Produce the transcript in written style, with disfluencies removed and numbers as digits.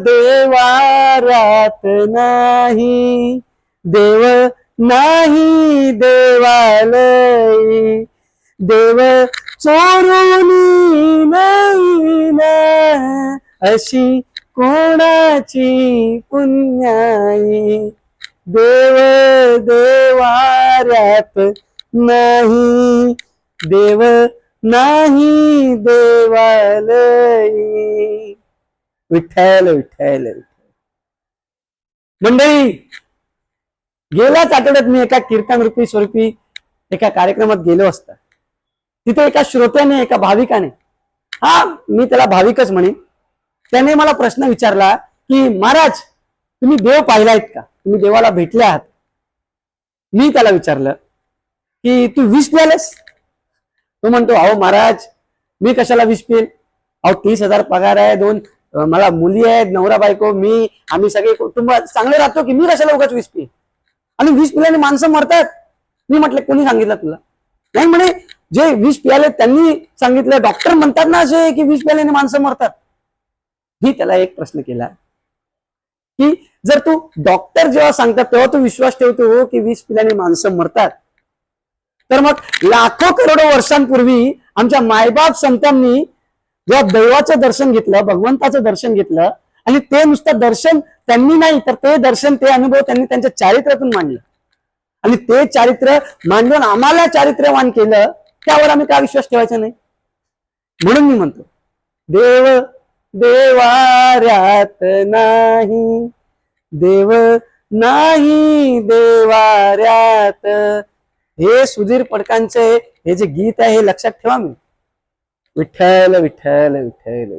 देवारात नाही, देव नाही देवालय, देव चोरून नेईन अशी कोणाची पुण्याई, देव देवाऱ्यात नाही, देव नाही देवालय. विठ्ठल विठ्ठल विठ्ठल. मंडळी, गेल्याच आठवड्यात मी एका कीर्तन रूपी स्वरूपी एका कार्यक्रमात गेलो असता. तिथे एका श्रोत्याने, एका भाविकाने, हा मी त्याला भाविकच म्हणेन, त्याने मला प्रश्न विचारला की महाराज तुम्ही देव पाहिलायत का, तुम्ही देवाला भेटले आहात? मी त्याला विचारलं की तू विष प्यालेस? तो म्हणतो अहो महाराज मी कशाला विष पिल, अहो 30,000 पगार आहे, 2 मला मुली आहेत, नवरा बायको, मी, आम्ही सगळे कुटुंब चांगले राहतो की मी कशाला उगाच विष पिल, आणि विष पिल्याने माणसं मरतात. मी म्हटलं कोणी सांगितलं तुला? नाही म्हणे जे विष प्याले त्यांनी सांगितलं, डॉक्टर म्हणतात ना असे की विष प्याल्याने माणसं मरतात. मी त्याला एक प्रश्न केला की जर तू डॉक्टर जेव्हा सांगतात तेव्हा तू विश्वास ठेवतो की विष पिल्याने माणसं मरतात, तर मग लाखो करोडो वर्षांपूर्वी आमच्या मायबाप संतांनी जेव्हा दैवाचं दर्शन घेतलं, भगवंताचं दर्शन घेतलं, आणि ते नुसतं दर्शन त्यांनी नाही तर ते दर्शन, ते अनुभव त्यांनी त्यांच्या चारित्र्यातून मांडलं, आणि ते चारित्र्य मांडून आम्हाला चारित्र्यवान केलं, त्यावर आम्ही का विश्वास ठेवायचा नाही? म्हणून मी म्हणतो देव देवाऱ्यात नाही, देव नाही देवाऱ्यात. हे सुधीर पडकांचे हे जे गीत आहे हे लक्षात ठेवा. मी विठ्ठल विठ्ठल विठ्ठल.